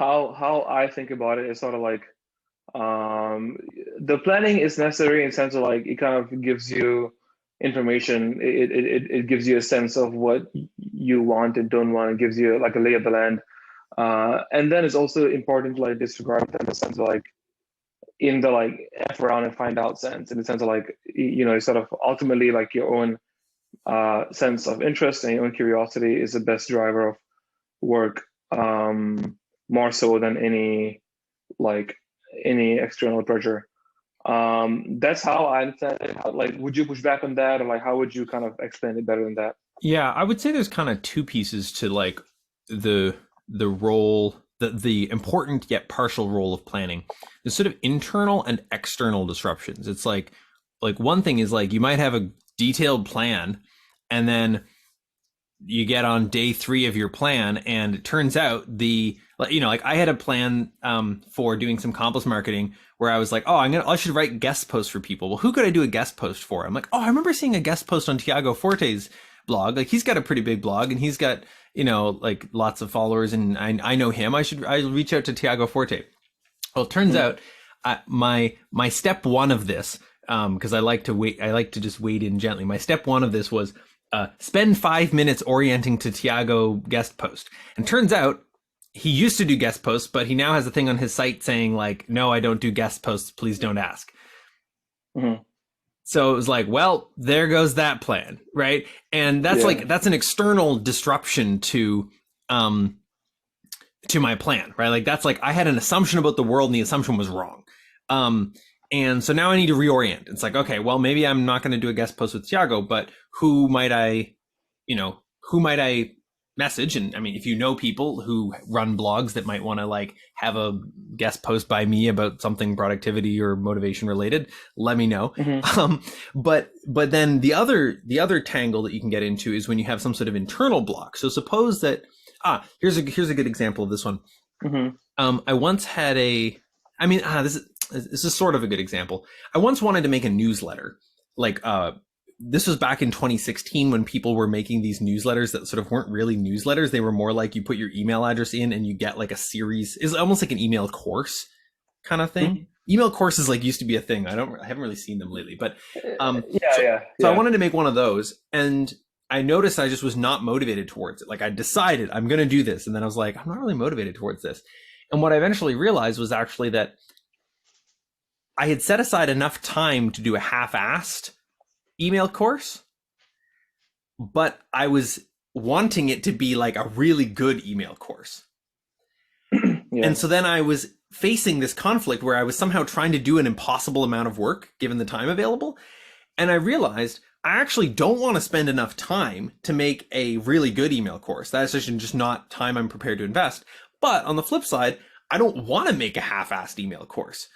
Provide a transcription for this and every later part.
how I think about it is sort of like um, the planning is necessary in the sense of like it kind of gives you information. It gives you a sense of what you want and don't want. It gives you like a lay of the land. And then it's also important to like disregard that in the sense of like in the like F around and find out sense, in the sense of like sort of ultimately like your own sense of interest and your own curiosity is the best driver of work, more so than like any external pressure. That's how I understand it. Like, would you push back on that, or like, how would you kind of explain it better than that? Yeah, I would say there's kind of two pieces to like the role, the important yet partial role of planning. There's sort of internal and external disruptions. It's like one thing is like you might have a detailed plan, and then you get on day 3 of your plan, and it turns out like I had a plan for doing some Compass marketing where I was like, oh, I should write guest posts for people. Well, who could I do a guest post for? I'm like, oh, I remember seeing a guest post on Tiago Forte's blog. Like he's got a pretty big blog and he's got like lots of followers, and I know him. I reach out to Tiago Forte. Well, it turns out my step one of this, because I like to just wade in gently. My step one of this was spend 5 minutes orienting to Tiago guest post. And turns out he used to do guest posts, but he now has a thing on his site saying like, no, I don't do guest posts. Please don't ask. Mm-hmm. So it was like, well, there goes that plan, right? And that's that's an external disruption to my plan, right? Like that's like I had an assumption about the world and the assumption was wrong. And so now I need to reorient. It's like, okay, well, maybe I'm not going to do a guest post with Tiago, but who might I message? And I mean, if you know people who run blogs that might want to like have a guest post by me about something productivity or motivation related, let me know. Mm-hmm. But then the other tangle that you can get into is when you have some sort of internal block. So suppose that here's a good example of this one. Mm-hmm. I once had this is sort of a good example. I once wanted to make a newsletter. Like this was back in 2016 when people were making these newsletters that sort of weren't really newsletters. They were more like you put your email address in and you get like a series. It's almost like an email course kind of thing. Mm-hmm. Email courses like used to be a thing. I haven't really seen them lately, but so I wanted to make one of those, and I noticed I just was not motivated towards it. Like I decided I'm going to do this, and then I was like, I'm not really motivated towards this. And what I eventually realized was actually that I had set aside enough time to do a half-assed email course, but I was wanting it to be like a really good email course. And so then I was facing this conflict where I was somehow trying to do an impossible amount of work given the time available. And I realized I actually don't want to spend enough time to make a really good email course. That's just not time I'm prepared to invest. But on the flip side, I don't want to make a half-assed email course.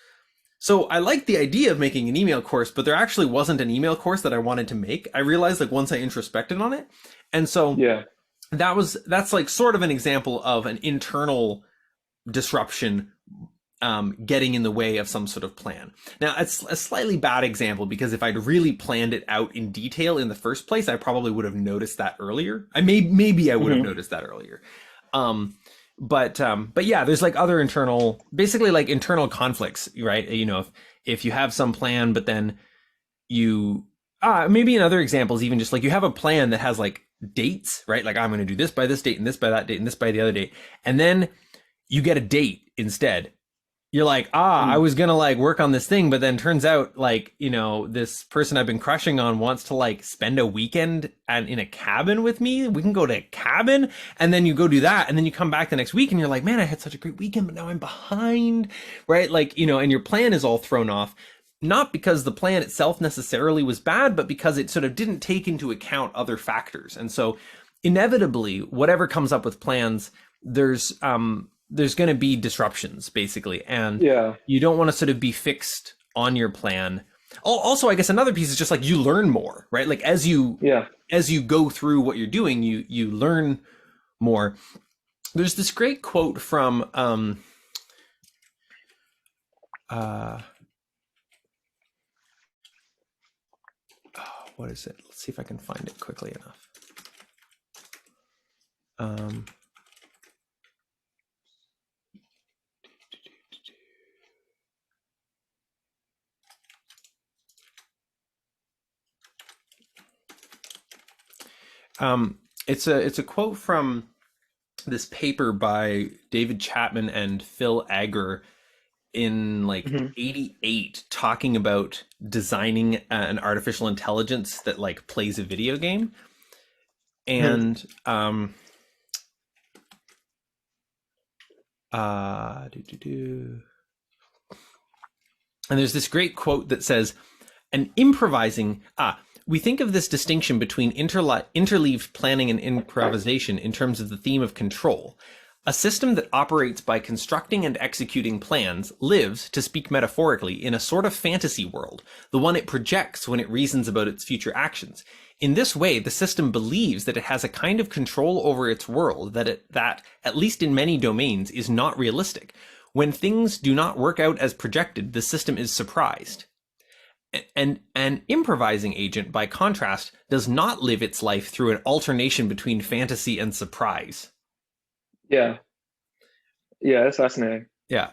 So I like the idea of making an email course, but there actually wasn't an email course that I wanted to make. I realized like once I introspected on it. And so that's like sort of an example of an internal disruption getting in the way of some sort of plan. Now, it's a slightly bad example because if I'd really planned it out in detail in the first place, I probably would have noticed that earlier. Maybe I would have noticed that earlier. But yeah, there's like other basically like internal conflicts, right? You know, if you have some plan, but then you maybe in other examples, even just like you have a plan that has like dates, right? Like I'm going to do this by this date and this by that date and this by the other date. And then you get a date instead. You're like, I was going to like work on this thing, but then turns out like, you know, this person I've been crushing on wants to like spend a weekend in a cabin with me. We can go to a cabin, and then you go do that. And then you come back the next week and you're like, man, I had such a great weekend, but now I'm behind, right? Like, you know, and your plan is all thrown off, not because the plan itself necessarily was bad, but because it sort of didn't take into account other factors. And so inevitably, whatever comes up with plans, there's going to be disruptions basically. And you don't want to sort of be fixed on your plan. Also, I guess another piece is just like you learn more, right? Like as you go through what you're doing, you learn more. There's this great quote from, what is it? Let's see if I can find it quickly enough. It's a quote from this paper by David Chapman and Phil Agger in like Hmm. 88 talking about designing an artificial intelligence that like plays a video game. Hmm. And do, do, do. And there's this great quote that says, "An improvising we think of this distinction between interleaved planning and improvisation in terms of the theme of control. A system that operates by constructing and executing plans lives, to speak metaphorically, in a sort of fantasy world, the one it projects when it reasons about its future actions. In this way, the system believes that it has a kind of control over its world that, at least in many domains, is not realistic. When things do not work out as projected, the system is surprised. And an improvising agent, by contrast, does not live its life through an alternation between fantasy and surprise." Yeah, yeah, that's fascinating. Yeah.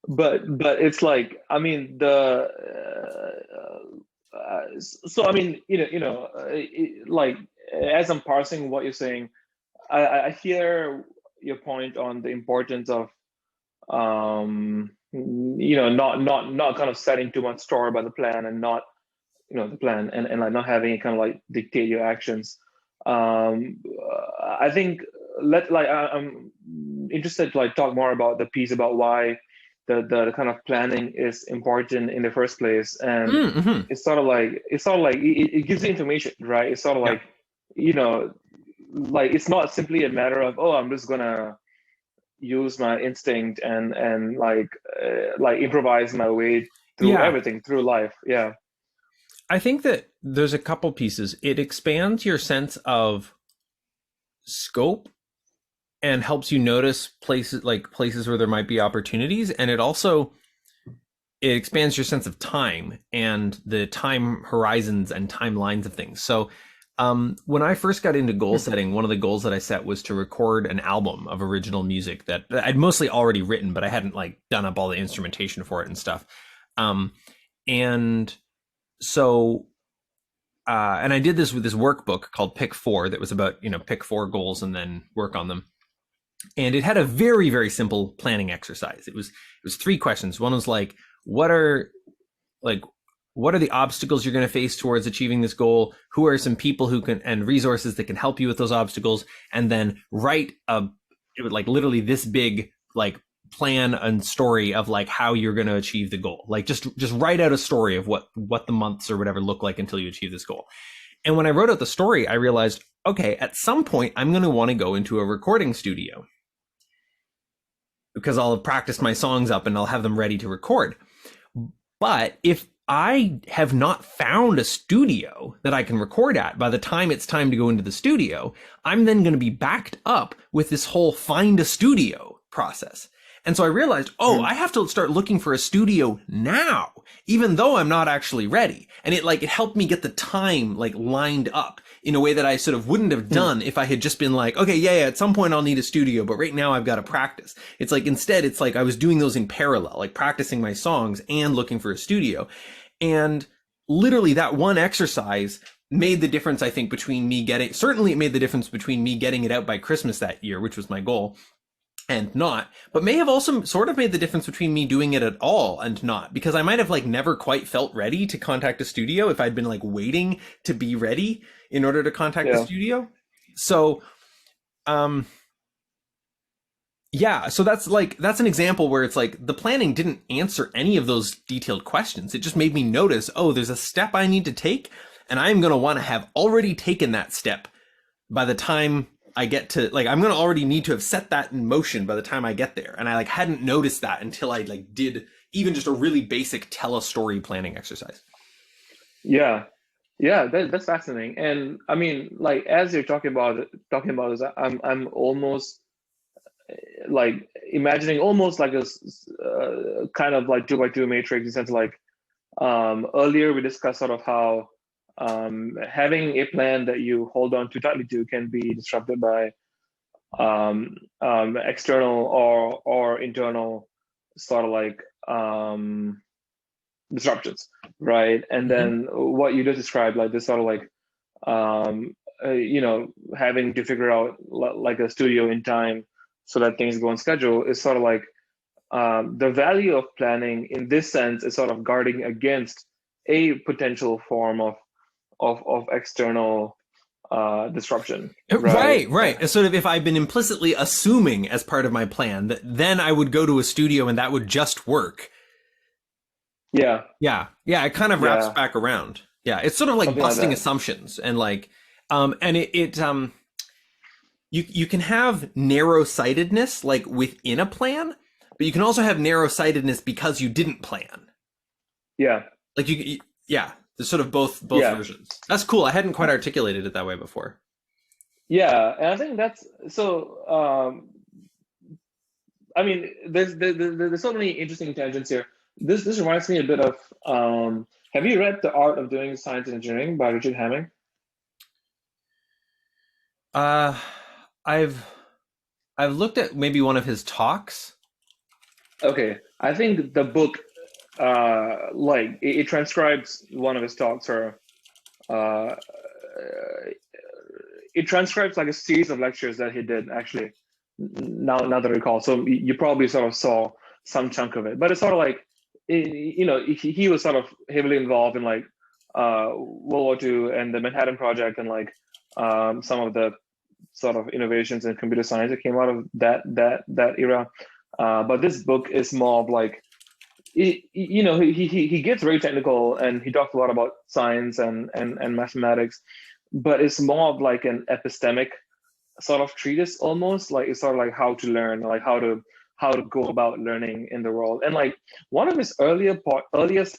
But it's like, I mean, the so I mean, like, as I'm parsing what you're saying, I hear your point on the importance of not kind of setting too much store by the plan, and not the plan, and like not having it kind of like dictate your actions. I think I'm interested to like talk more about the piece about why the kind of planning is important in the first place. And Mm-hmm. it's sort of like it gives you information, right? It's sort of Yeah. like, you know like, it's not simply a matter of, oh, I'm just gonna use my instinct and like improvise my way through Yeah. everything, through life. Yeah. I think that there's a couple pieces. It expands your sense of scope and helps you notice places where there might be opportunities, and it expands your sense of time and the time horizons and timelines of things. So when I first got into goal setting, one of the goals that I set was to record an album of original music that I'd mostly already written, but I hadn't like done up all the instrumentation for it and stuff. And so and I did this with this workbook called Pick Four that was about, pick four goals and then work on them. And it had a very, very simple planning exercise. It was three questions. One was like, what are like what are the obstacles you're going to face towards achieving this goal? Who are some people who can and resources that can help you with those obstacles? And then write it would like literally this big like plan and story of like how you're going to achieve the goal. Like just write out a story of what the months or whatever look like until you achieve this goal. And when I wrote out the story, I realized, okay, at some point I'm going to want to go into a recording studio because I'll have practiced my songs up and I'll have them ready to record. But if I have not found a studio that I can record at by the time it's time to go into the studio, I'm then going to be backed up with this whole find a studio process. And so I realized, oh, I have to start looking for a studio now, even though I'm not actually ready. And it helped me get the time like lined up in a way that I sort of wouldn't have done if I had just been like, okay, yeah, at some point I'll need a studio, but right now I've got to practice. It's like, instead, it's like I was doing those in parallel, like practicing my songs and looking for a studio. And literally that one exercise made the difference, I think, certainly it made the difference between me getting it out by Christmas that year, which was my goal, and not, but may have also sort of made the difference between me doing it at all and not, because I might have like never quite felt ready to contact a studio if I'd been like waiting to be ready in order to contact the Yeah. studio. So, yeah, so that's an example where it's like the planning didn't answer any of those detailed questions. It just made me notice, oh, there's a step I need to take, and I'm going to want to have already taken that step by the time I get to, like, I'm going to already need to have set that in motion by the time I get there. And I like hadn't noticed that until I like did even just a really basic tell a story planning exercise. Yeah. Yeah, that's fascinating. And I mean, like, as you're talking about this, I'm almost like imagining almost like a kind of like two by two matrix, in the sense of like, earlier we discussed sort of how having a plan that you hold on too tightly to can be disrupted by external or internal sort of like disruptions, right? And Mm-hmm. then what you just described, like this sort of like having to figure out like a studio in time so that things go on schedule is sort of like the value of planning in this sense is sort of guarding against a potential form of external disruption, right? Right. Sort of if I've been implicitly assuming as part of my plan that then I would go to a studio and that would just work. Yeah. Yeah. It kind of wraps Yeah. back around. Yeah. It's sort of like Something like busting that. assumptions and like, and you can have narrow-sightedness like within a plan, but you can also have narrow-sightedness because you didn't plan. Yeah. Like yeah, there's sort of both Yeah. versions. That's cool. I hadn't quite articulated it that way before. Yeah. And I think that's so. I mean, there's so many interesting tangents here. This reminds me a bit of. Have you read The Art of Doing Science and Engineering by Richard Hamming? Uh, I've looked at maybe one of his talks. Okay, I think the book, like it transcribes one of his talks, or uh, it transcribes like a series of lectures that he did actually. Now that I recall, so you probably sort of saw some chunk of it, but it's sort of like, he was sort of heavily involved in like World War II and the Manhattan Project and like some of the sort of innovations in computer science that came out of that era. But this book is more of like, he gets very technical and he talks a lot about science and mathematics, but it's more of like an epistemic sort of treatise almost. Like it's sort of like how to learn, like how to go about learning in the world. And like one of his earliest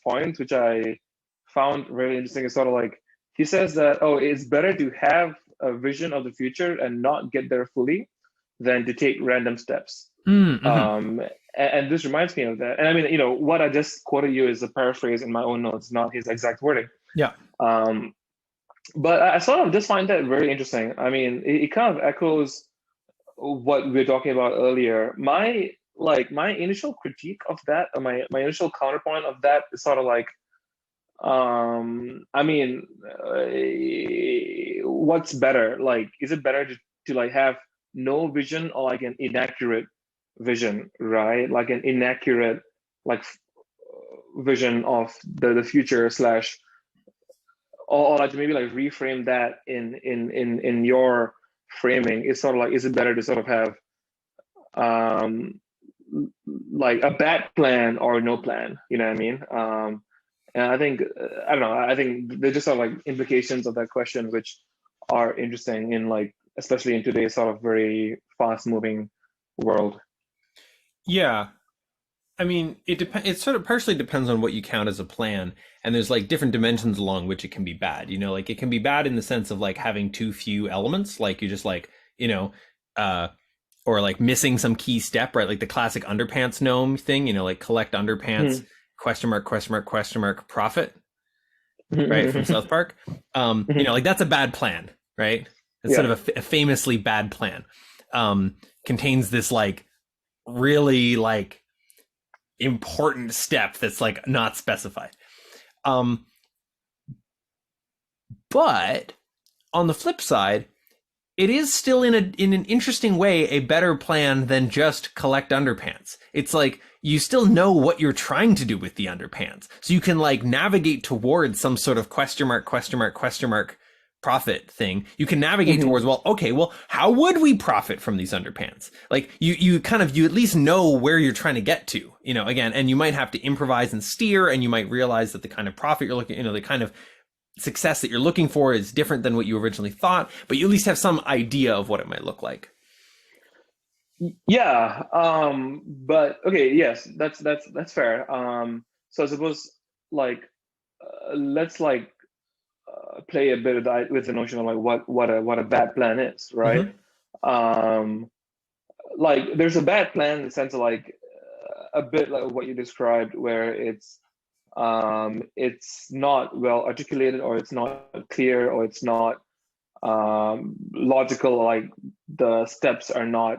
points, which I found really interesting, is sort of like he says that, oh, it's better to have a vision of the future and not get there fully than to take random steps. And this reminds me of that. And I mean, what I just quoted you is a paraphrase in my own notes, not his exact wording. Yeah. But I sort of just find that very interesting. I mean, it kind of echoes what we were talking about earlier. My initial critique of that, or my initial counterpoint of that is sort of like, I mean, what's better? Like, is it better to like have no vision or like an inaccurate vision, right? Like an inaccurate like vision of the future slash, or like maybe like reframe that in your framing. It's sort of like, is it better to sort of have like a bad plan or no plan? You know what I mean? And I think I don't know. I think there's just sort of like implications of that question, which are interesting in like, especially in today's sort of very fast moving world. Yeah. I mean, it sort of partially depends on what you count as a plan, and there's like different dimensions along which it can be bad. Like it can be bad in the sense of like having too few elements, like you just like, or like missing some key step, right? Like the classic underpants gnome thing, like collect underpants, question mark, profit, right? From South Park. Like that's a bad plan, right? It's sort of a famously bad plan. Contains this like really like important step that's like not specified. But on the flip side, it is still in an interesting way a better plan than just collect underpants. It's like you still know what you're trying to do with the underpants, so you can like navigate towards some sort of question mark profit thing. You can navigate towards, well, okay, well, how would we profit from these underpants? Like you at least know where you're trying to get to, again, and you might have to improvise and steer, and you might realize that the kind of profit you're looking, the kind of success that you're looking for is different than what you originally thought, but you at least have some idea of what it might look like. Yeah. But okay, yes, that's fair. So I suppose like let's like play a bit with the notion of like what a bad plan is, right? Like there's a bad plan in the sense of like a bit like what you described, where it's not well articulated, or it's not clear, or it's not logical, like the steps are not,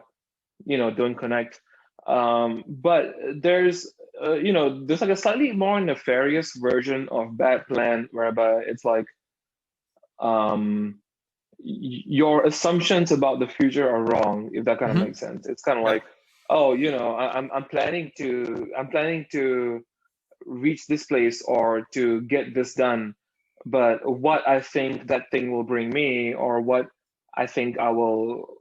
don't connect. But there's there's like a slightly more nefarious version of bad plan, whereby it's like your assumptions about the future are wrong, if that kind of Mhm. makes sense. It's kind of Yeah. like, oh, I'm planning to reach this place or to get this done, but what I think that thing will bring me, or what I think I will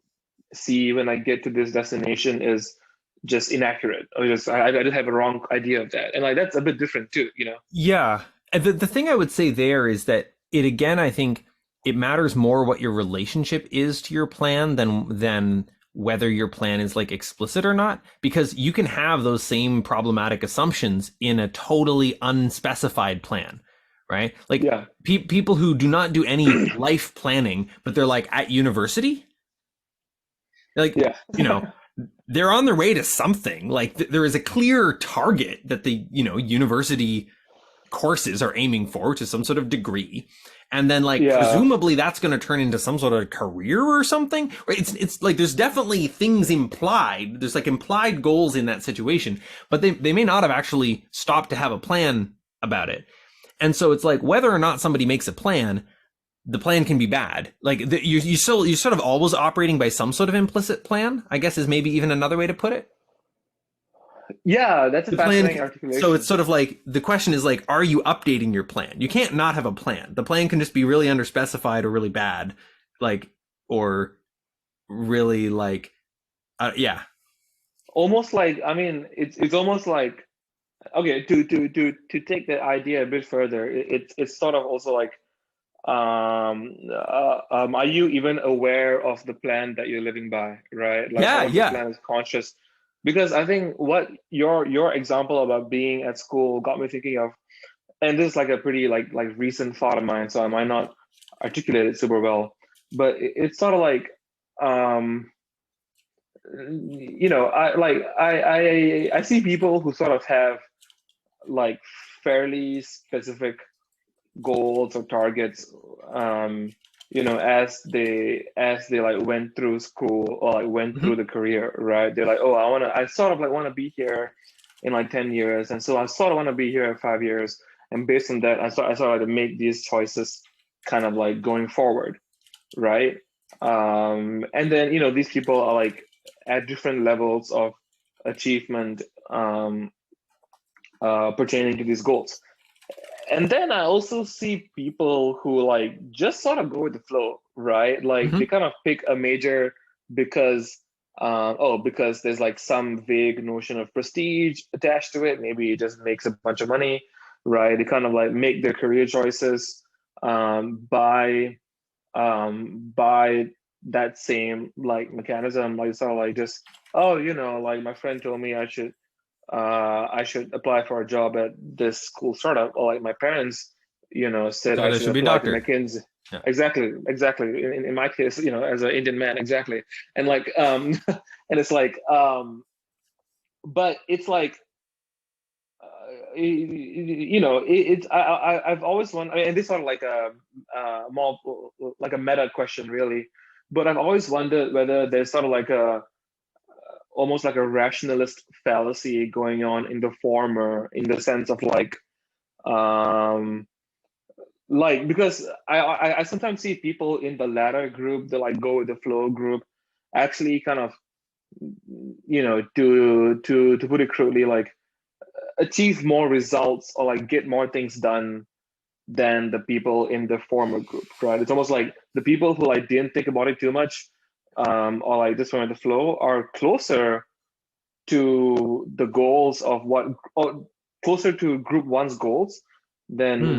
see when I get to this destination, is just inaccurate, or just I just have a wrong idea of that, and like that's a bit different too, you know? Yeah. And the thing I would say there is that it again, I think it matters more what your relationship is to your plan than whether your plan is like explicit or not, because you can have those same problematic assumptions in a totally unspecified plan, right? Like Yeah, people who do not do any life planning, but they're like at university, like, yeah, you know, they're on their way to something. Like there is a clear target that the, university courses are aiming for, which is some sort of degree. And then like yeah. presumably that's going to turn into some sort of career or something. Right? It's like there's definitely things implied. There's like implied goals in that situation, but they may not have actually stopped to have a plan about it. And so it's like whether or not somebody makes a plan, the plan can be bad. Like you're sort of always operating by some sort of implicit plan, I guess is maybe even another way to put it. Yeah, that's a The plan, fascinating so it's articulation. sort of like the question is like, are you updating your plan? You can't not have a plan. The plan can just be really underspecified or really bad, like, or really like, yeah. Almost like, I mean, it's almost like, okay, to take that idea a bit further, it's sort of also like, are you even aware of the plan that you're living by, right? Like how Yeah, much the yeah. plan is conscious? Because I think what your example about being at school got me thinking of, and this is like a pretty like recent thought of mine, so I might not articulate it super well, but it's sort of like, um I see people who sort of have like fairly specific goals or targets, as they like went through school or like went through Hmm. the career, right? They're like, oh, I sort of like want to be here in like 10 years, and so I sort of want to be here in 5 years, and based on that, I sort of like to make these choices kind of like going forward, right? And then these people are like at different levels of achievement, pertaining to these goals. And then I also see people who like just sort of go with the flow, right? Like they Hmm. kind of pick a major because because there's like some vague notion of prestige attached to it. Maybe it just makes a bunch of money, right? They kind of like make their career choices by that same like mechanism, like sort of like just, oh, like my friend told me I should apply for a job at this cool startup, or like my parents, said So I there should should be a apply to doctor. McKinsey. Yeah. Exactly. In my case, as an Indian man, exactly. And like, and it's like, but it's like, it's I've always wondered, I mean, and this sort of like a more like a meta question, really. But I've always wondered whether there's sort of like a almost like a rationalist fallacy going on in the former, in the sense of um because I sometimes see people in the latter group, the like go with the flow group, actually kind of, to put it crudely, like achieve more results or like get more things done than the people in the former group, right? It's almost like the people who like didn't think about it too much, or like just went with the flow, are closer to the goals of what, or closer to group one's goals than Hmm.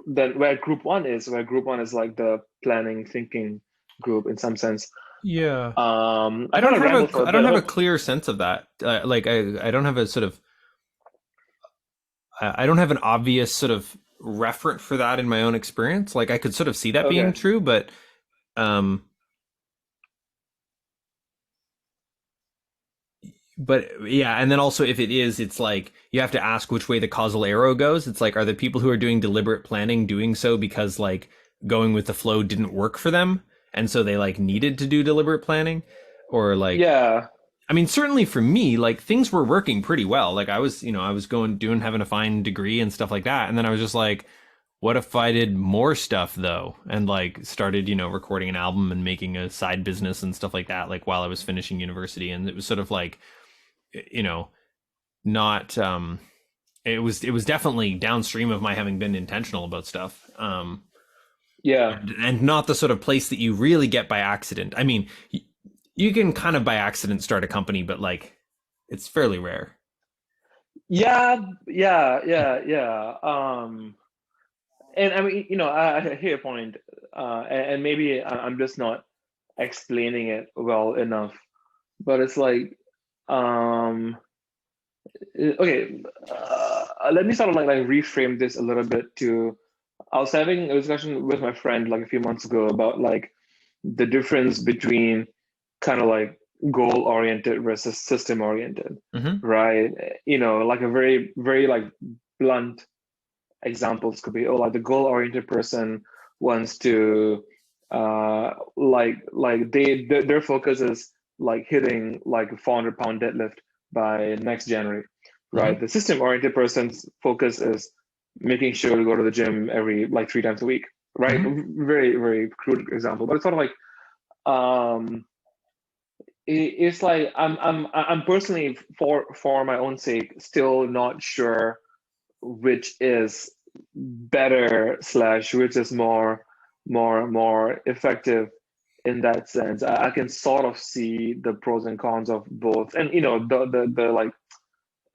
than where group one is, like the planning thinking group in some sense. Yeah. I kind of rambled for a I don't bit. have a clear sense of that. Like I don't have a sort of I don't have an obvious sort of referent for that in my own experience. Like I could sort of see that being Okay. true, um, but yeah, and then also if it is, it's like you have to ask which way the causal arrow goes. It's like, are the people who are doing deliberate planning doing so because like going with the flow didn't work for them, and so they like needed to do deliberate planning, or like, Yeah. I mean, certainly for me, like things were working pretty well. Like I was, I was going doing having a fine degree and stuff like that, and then I was just like, what if I did more stuff though, and like started, recording an album and making a side business and stuff like that, like while I was finishing university. And it was sort of like, you know, not it was definitely downstream of my having been intentional about stuff. Yeah. And not the sort of place that you really get by accident. I mean, you can kind of by accident start a company, but like it's fairly rare. Yeah, yeah. And I mean, I hear your point, and maybe I'm just not explaining it well enough. But it's like, um, okay, let me sort of like reframe this a little bit. I was having a discussion with my friend like a few months ago about like the difference between kind of like goal oriented versus system oriented, Mm-hmm. right? Like a very, very like blunt examples could be, oh, like the goal oriented person wants to their focus is like hitting like a 400-pound deadlift by next January, right? Mm-hmm. The system oriented person's focus is making sure to go to the gym every like 3 times a week, right? Mm-hmm. Very, very crude example, but it's sort of like um it's like I'm personally for my own sake still not sure which is better slash which is more effective in that sense. I can sort of see the pros and cons of both, and the like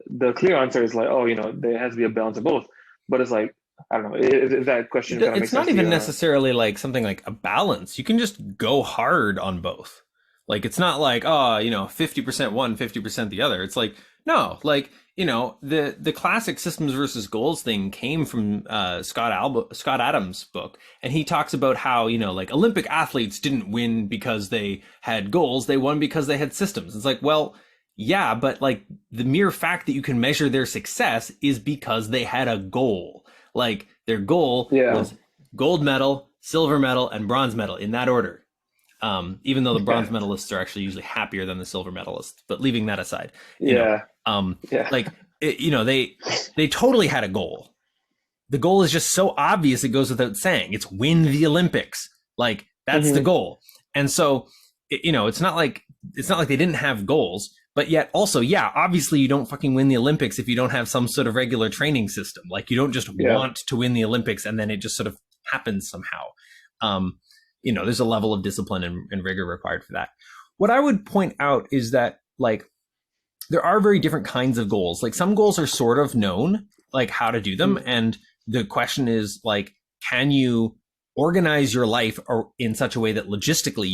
the clear answer is like, oh, there has to be a balance of both, but it's like, I don't know if that question kind of It's makes not sense to even you or not. necessarily like something like a balance. You can just go hard on both. Like it's not like, 50% one, 50% the other. It's like, no, like, the classic systems versus goals thing came from Scott Adams' book. And he talks about how, like Olympic athletes didn't win because they had goals, they won because they had systems. It's like, well, yeah, but like the mere fact that you can measure their success is because they had a goal. Like their goal Yeah. was gold medal, silver medal, and bronze medal in that order. Even though the bronze Yeah. medalists are actually usually happier than the silver medalists, but leaving that aside, Yeah. um, Yeah. like they totally had a goal. The goal is just so obvious it goes without saying. It's win the Olympics. Like that's the Hmm. goal. And so, it's not like they didn't have goals, but yet also, yeah, obviously you don't fucking win the Olympics if you don't have some sort of regular training system. Like you don't just Yeah. want to win the Olympics and then it just sort of happens somehow. Um, there's a level of discipline and rigor required for that. What I would point out is that like there are very different kinds of goals. Like some goals are sort of known, like how to do them. Mhm. And the question is like, can you organize your life or in such a way that logistically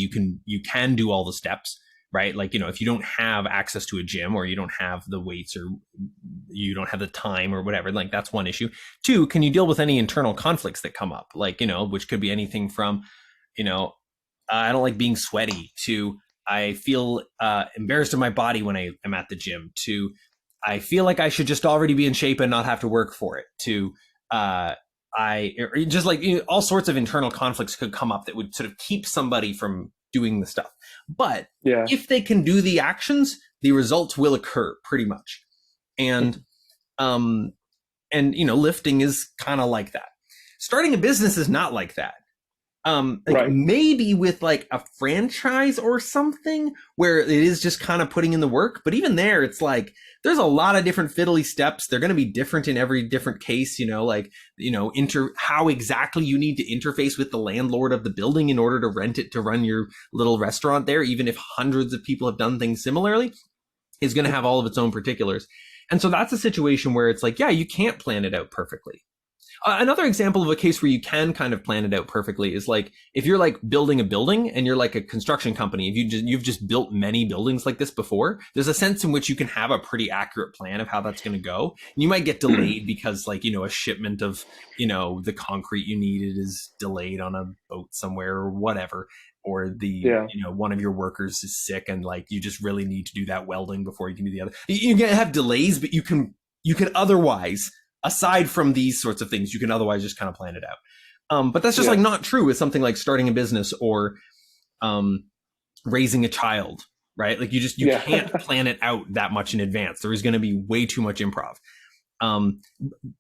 you can do all the steps, right? Like, if you don't have access to a gym or you don't have the weights or you don't have the time or whatever, like that's one issue. Two, can you deal with any internal conflicts that come up? Like, which could be anything from, I don't like being sweaty to I feel embarrassed of my body when I am at the gym to I feel like I should just already be in shape and not have to work for it to I just like all sorts of internal conflicts could come up that would sort of keep somebody from doing the stuff. But Yeah. if they can do the actions, the results will occur pretty much. And um lifting is kind of like that. Starting a business is not like that. Like Right. maybe with like a franchise or something where it is just kind of putting in the work, but even there it's like there's a lot of different fiddly steps. They're going to be different in every different case, how exactly you need to interface with the landlord of the building in order to rent it to run your little restaurant there, even if hundreds of people have done things similarly, is going to have all of its own particulars. And so that's a situation where it's like, yeah, you can't plan it out perfectly. Another example of a case where you can kind of plan it out perfectly is like if you're like building a building and you're like a construction company, if you've just built many buildings like this before, there's a sense in which you can have a pretty accurate plan of how that's going to go. And you might get delayed because like, a shipment of, the concrete you needed is delayed on a boat somewhere or whatever. Or Yeah. one of your workers is sick and like you just really need to do that welding before you can do the other. You're going to have delays, but you can otherwise, aside from these sorts of things, you can otherwise just kind of plan it out. But that's just like not true with something like starting a business or raising a child, right? Like you can't plan it out that much in advance. There is going to be way too much improv.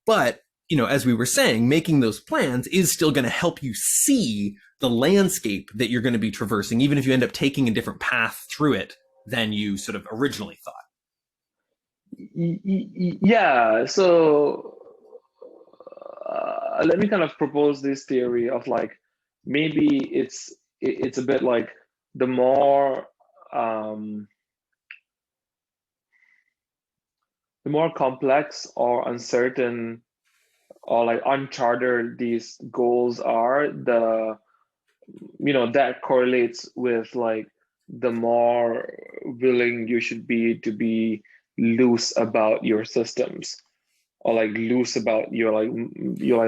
But as we were saying, making those plans is still going to help you see the landscape that you're going to be traversing, even if you end up taking a different path through it than you sort of originally thought. Yeah, so let me kind of propose this theory of like maybe it's a bit like the more um, the more complex or uncertain or like uncharted these goals are, the that correlates with like the more willing you should be to be loose about your systems or like loose about your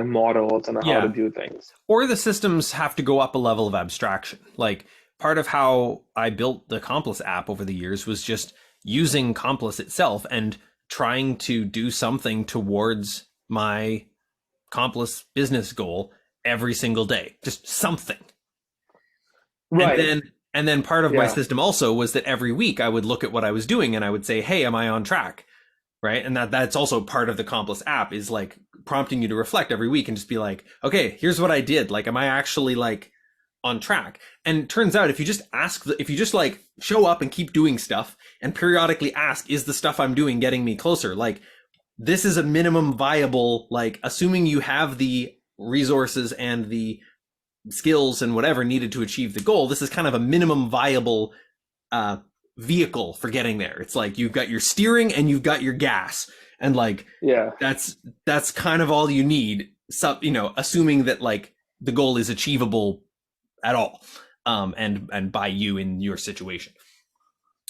models and how to Yeah. do things. Or the systems have to go up a level of abstraction. Like part of how I built the Accomplice app over the years was just using Accomplice itself and trying to do something towards my Accomplice business goal every single day. Just something. And Right. then part of my Yeah. system also was that every week I would look at what I was doing and I would say, "Hey, am I on track?" Right? And that's also part of the Accomplice app, is like prompting you to reflect every week and just be like, "Okay, here's what I did. Like, am I actually like on track?" And it turns out if you just if you just like show up and keep doing stuff and periodically ask, "Is the stuff I'm doing getting me closer?" Like, this is a minimum viable, like, assuming you have the resources and the skills and whatever needed to achieve the goal, this is kind of a minimum viable uh, vehicle for getting there. It's like you've got your steering and you've got your gas, and like Yeah. that's kind of all you need. So, assuming that like the goal is achievable at all, and by you in your situation.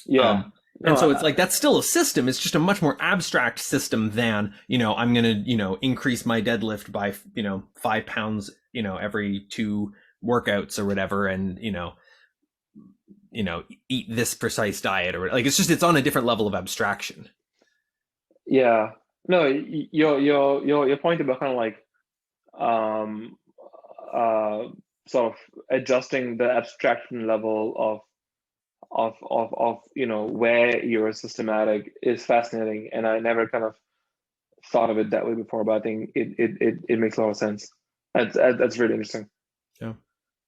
Yeah. And No, so it's like that's still a system. It's just a much more abstract system than, I'm gonna, increase my deadlift by 5 pounds, every 2 workouts or whatever, and eat this precise diet, or like it's on a different level of abstraction. yeah. No, your point about kind of like um uh sort of adjusting the abstraction level of where you're systematic is fascinating, and I never kind of thought of it that way before, but I think it makes a lot of sense. That's really interesting. Yeah.